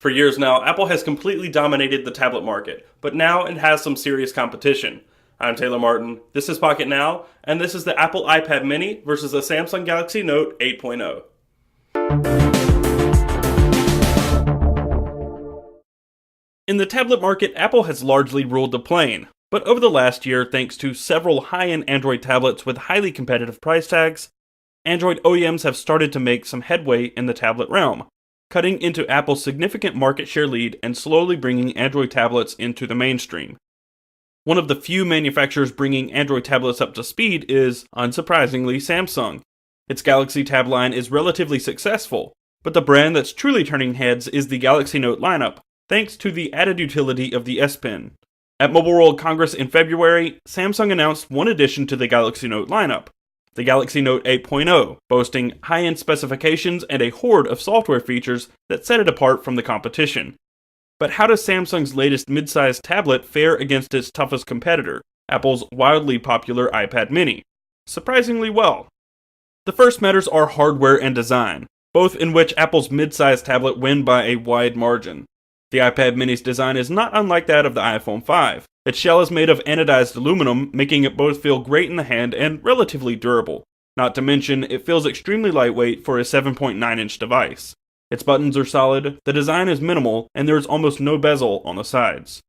For years now, Apple has completely dominated the tablet market, but now it has some serious competition. I'm Taylor Martin, this is Pocket Now, and this is the Apple iPad mini versus the Samsung Galaxy Note 8.0. In the tablet market, Apple has largely ruled the plane, but over the last year, thanks to several high-end Android tablets with highly competitive price tags, Android OEMs have started to make some headway in the tablet realm, cutting into Apple's significant market share lead and slowly bringing Android tablets into the mainstream. One of the few manufacturers bringing Android tablets up to speed is, unsurprisingly, Samsung. Its Galaxy Tab line is relatively successful, but the brand that's truly turning heads is the Galaxy Note lineup, thanks to the added utility of the S Pen. At Mobile World Congress in February, Samsung announced one addition to the Galaxy Note lineup, the Galaxy Note 8.0, boasting high-end specifications and a horde of software features that set it apart from the competition. But how does Samsung's latest mid-sized tablet fare against its toughest competitor, Apple's wildly popular iPad mini? Surprisingly well. The first matters are hardware and design, both in which Apple's mid-sized tablet win by a wide margin. The iPad mini's design is not unlike that of the iPhone 5. Its shell is made of anodized aluminum, making it both feel great in the hand and relatively durable. Not to mention, it feels extremely lightweight for a 7.9-inch device. Its buttons are solid, the design is minimal, and there is almost no bezel on the sides.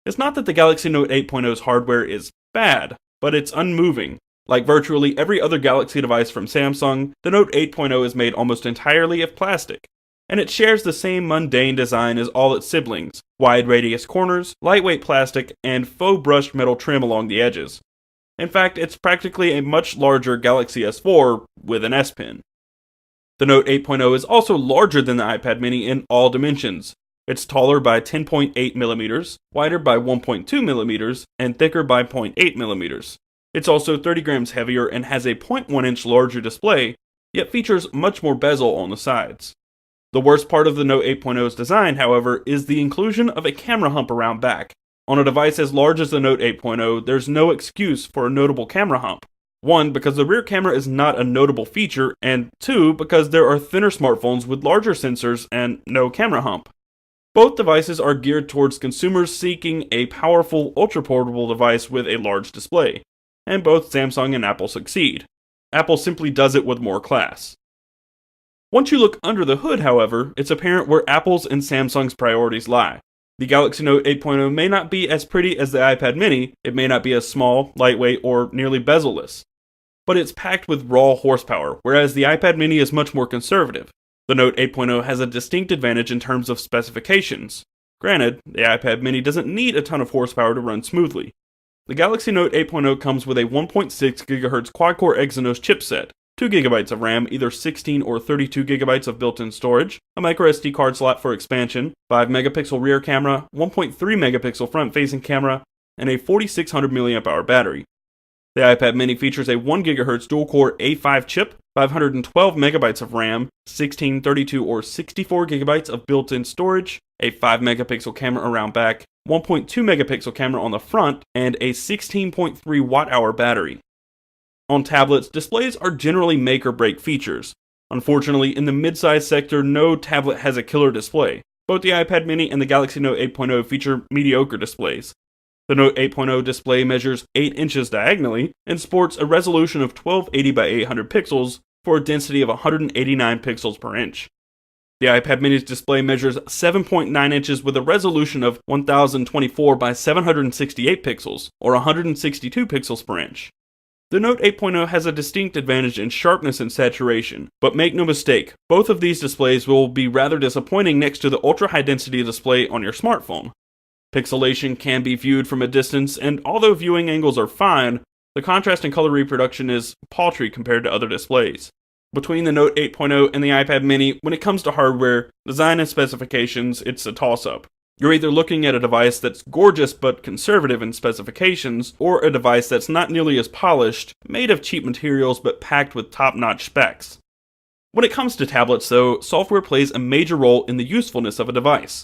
It's not that the Galaxy Note 8.0's hardware is bad, but it's unmoving. Like virtually every other Galaxy device from Samsung, the Note 8.0 is made almost entirely of plastic, and it shares the same mundane design as all its siblings: wide radius corners, lightweight plastic, and faux brushed metal trim along the edges. In fact, it's practically a much larger Galaxy S4 with an S Pen. The Note 8.0 is also larger than the iPad mini in all dimensions. It's taller by 10.8mm, wider by 1.2mm, and thicker by 0.8mm. It's also 30 grams heavier and has a 0.1-inch larger display, yet features much more bezel on the sides. The worst part of the Note 8.0's design, however, is the inclusion of a camera hump around back. On a device as large as the Note 8.0, there's no excuse for a notable camera hump. One, because the rear camera is not a notable feature, and two, because there are thinner smartphones with larger sensors and no camera hump. Both devices are geared towards consumers seeking a powerful, ultra-portable device with a large display, and both Samsung and Apple succeed. Apple simply does it with more class. Once you look under the hood, however, it's apparent where Apple's and Samsung's priorities lie. The Galaxy Note 8.0 may not be as pretty as the iPad mini, it may not be as small, lightweight, or nearly bezel-less, but it's packed with raw horsepower, whereas the iPad mini is much more conservative. The Note 8.0 has a distinct advantage in terms of specifications. Granted, the iPad mini doesn't need a ton of horsepower to run smoothly. The Galaxy Note 8.0 comes with a 1.6 GHz quad-core Exynos chipset, 2 GB of RAM, either 16 or 32 GB of built-in storage, a microSD card slot for expansion, 5 megapixel rear camera, 1.3 megapixel front-facing camera, and a 4600 mAh battery. The iPad mini features a 1 GHz dual-core A5 chip, 512 megabytes of RAM, 16, 32, or 64 GB of built-in storage, a 5 megapixel camera around back, 1.2 megapixel camera on the front, and a 16.3 watt-hour battery. On tablets, displays are generally make-or-break features. Unfortunately, in the mid-size sector, no tablet has a killer display. Both the iPad mini and the Galaxy Note 8.0 feature mediocre displays. The Note 8.0 display measures 8 inches diagonally and sports a resolution of 1280 by 800 pixels for a density of 189 pixels per inch. The iPad mini's display measures 7.9 inches with a resolution of 1024 by 768 pixels, or 162 pixels per inch. The Note 8.0 has a distinct advantage in sharpness and saturation, but make no mistake, both of these displays will be rather disappointing next to the ultra-high density display on your smartphone. Pixelation can be viewed from a distance, and although viewing angles are fine, the contrast and color reproduction is paltry compared to other displays. Between the Note 8.0 and the iPad mini, when it comes to hardware, design and specifications, it's a toss-up. You're either looking at a device that's gorgeous but conservative in specifications, or a device that's not nearly as polished, made of cheap materials but packed with top-notch specs. When it comes to tablets, though, software plays a major role in the usefulness of a device.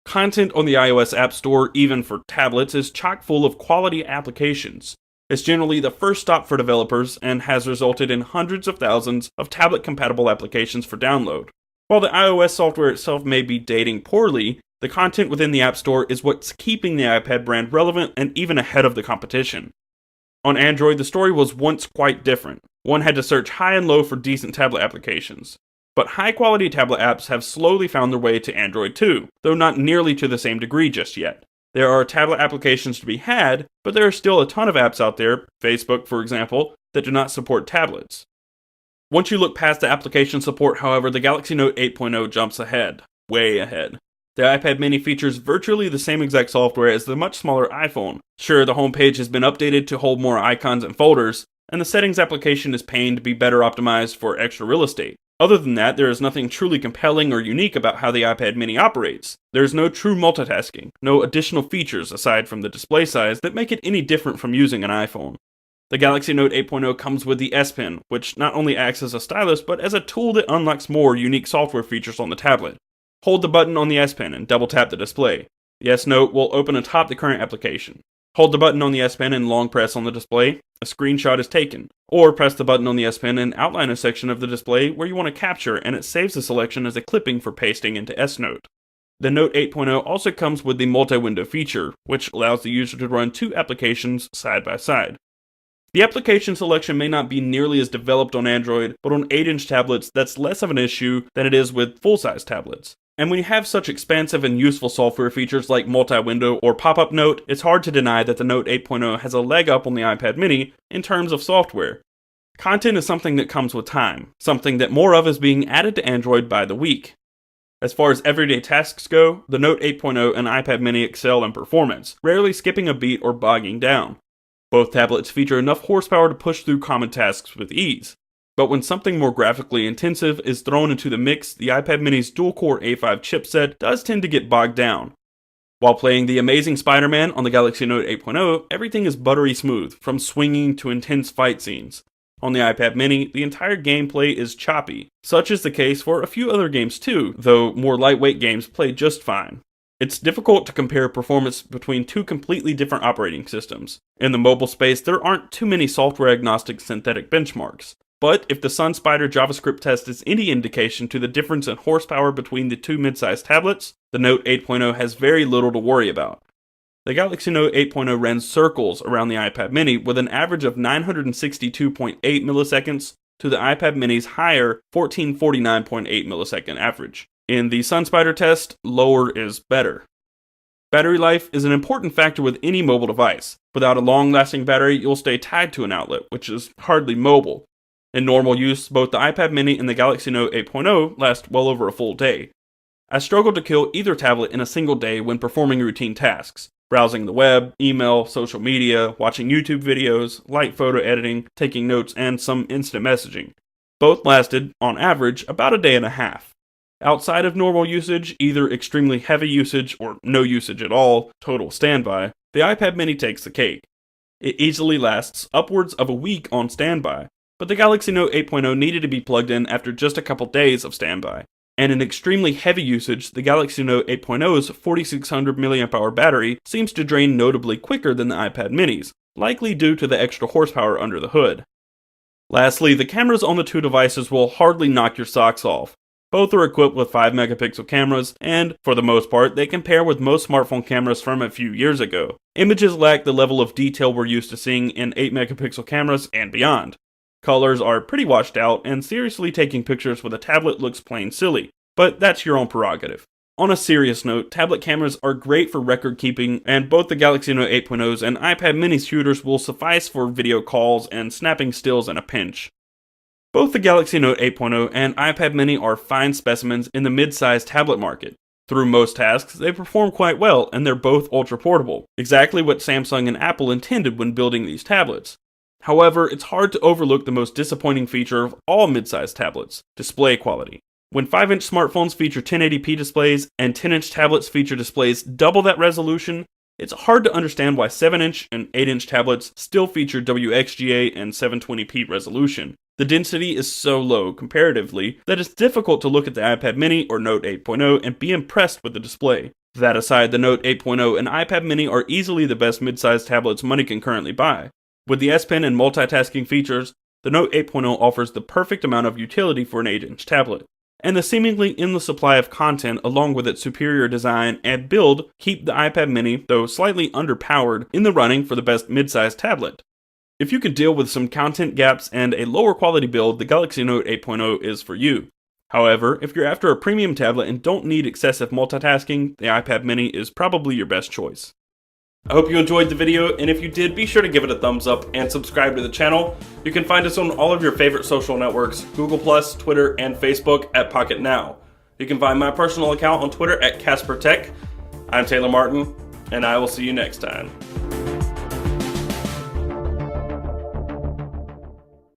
Content on the iOS App Store, even for tablets, is chock full of quality applications. It's generally the first stop for developers and has resulted in hundreds of thousands of tablet-compatible applications for download. While the iOS software itself may be dating poorly, the content within the App Store is what's keeping the iPad brand relevant and even ahead of the competition. On Android, the story was once quite different. One had to search high and low for decent tablet applications. But high-quality tablet apps have slowly found their way to Android too, though not nearly to the same degree just yet. There are tablet applications to be had, but there are still a ton of apps out there, Facebook for example, that do not support tablets. Once you look past the application support, however, the Galaxy Note 8.0 jumps ahead. Way ahead. The iPad mini features virtually the same exact software as the much smaller iPhone. Sure, the homepage has been updated to hold more icons and folders, and the settings application is paying to be better optimized for extra real estate. Other than that, there is nothing truly compelling or unique about how the iPad mini operates. There is no true multitasking, no additional features aside from the display size that make it any different from using an iPhone. The Galaxy Note 8.0 comes with the S Pen, which not only acts as a stylus, but as a tool that unlocks more unique software features on the tablet. Hold the button on the S Pen and double tap the display. The S Note will open atop the current application. Hold the button on the S Pen and long press on the display. A screenshot is taken. Or press the button on the S Pen and outline a section of the display where you want to capture, and it saves the selection as a clipping for pasting into S Note. The Note 8.0 also comes with the multi-window feature, which allows the user to run two applications side by side. The application selection may not be nearly as developed on Android, but on 8-inch tablets that's less of an issue than it is with full-size tablets. And when you have such expansive and useful software features like multi-window or pop-up note, it's hard to deny that the Note 8.0 has a leg up on the iPad mini in terms of software. Content is something that comes with time, something that more of is being added to Android by the week. As far as everyday tasks go, the Note 8.0 and iPad mini excel in performance, rarely skipping a beat or bogging down. Both tablets feature enough horsepower to push through common tasks with ease. But when something more graphically intensive is thrown into the mix, the iPad mini's dual-core A5 chipset does tend to get bogged down. While playing the Amazing Spider-Man on the Galaxy Note 8.0, everything is buttery smooth, from swinging to intense fight scenes. On the iPad mini, the entire gameplay is choppy. Such is the case for a few other games too, though more lightweight games play just fine. It's difficult to compare performance between two completely different operating systems. In the mobile space, there aren't too many software-agnostic synthetic benchmarks. But if the SunSpider JavaScript test is any indication to the difference in horsepower between the two mid-sized tablets, the Note 8.0 has very little to worry about. The Galaxy Note 8.0 ran circles around the iPad mini with an average of 962.8 milliseconds to the iPad mini's higher 1449.8 millisecond average. In the SunSpider test, lower is better. Battery life is an important factor with any mobile device. Without a long-lasting battery, you'll stay tied to an outlet, which is hardly mobile. In normal use, both the iPad mini and the Galaxy Note 8.0 last well over a full day. I struggled to kill either tablet in a single day when performing routine tasks. Browsing the web, email, social media, watching YouTube videos, light photo editing, taking notes, and some instant messaging. Both lasted, on average, about a day and a half. Outside of normal usage, either extremely heavy usage or no usage at all, total standby, the iPad mini takes the cake. It easily lasts upwards of a week on standby, but the Galaxy Note 8.0 needed to be plugged in after just a couple days of standby. And in extremely heavy usage, the Galaxy Note 8.0's 4600 mAh battery seems to drain notably quicker than the iPad minis, likely due to the extra horsepower under the hood. Lastly, the cameras on the two devices will hardly knock your socks off. Both are equipped with 5-megapixel cameras, and, for the most part, they compare with most smartphone cameras from a few years ago. Images lack the level of detail we're used to seeing in 8-megapixel cameras and beyond. Colors are pretty washed out, and seriously taking pictures with a tablet looks plain silly, but that's your own prerogative. On a serious note, tablet cameras are great for record keeping, and both the Galaxy Note 8.0's and iPad mini shooters will suffice for video calls and snapping stills in a pinch. Both the Galaxy Note 8.0 and iPad mini are fine specimens in the mid-sized tablet market. Through most tasks, they perform quite well, and they're both ultra-portable, exactly what Samsung and Apple intended when building these tablets. However, it's hard to overlook the most disappointing feature of all mid-sized tablets: display quality. When 5-inch smartphones feature 1080p displays and 10-inch tablets feature displays double that resolution, it's hard to understand why 7-inch and 8-inch tablets still feature WXGA and 720p resolution. The density is so low, comparatively, that it's difficult to look at the iPad mini or Note 8.0 and be impressed with the display. That aside, the Note 8.0 and iPad mini are easily the best mid-sized tablets money can currently buy. With the S Pen and multitasking features, the Note 8.0 offers the perfect amount of utility for an 8-inch tablet. and the seemingly endless supply of content along with its superior design and build keep the iPad mini, though slightly underpowered, in the running for the best mid-sized tablet. If you can deal with some content gaps and a lower quality build, the Galaxy Note 8.0 is for you. However, if you're after a premium tablet and don't need excessive multitasking, the iPad mini is probably your best choice. I hope you enjoyed the video, and if you did, be sure to give it a thumbs up and subscribe to the channel. You can find us on all of your favorite social networks, Google+, Twitter, and Facebook at Pocket Now. You can find my personal account on Twitter at CasperTech. I'm Taylor Martin, and I will see you next time.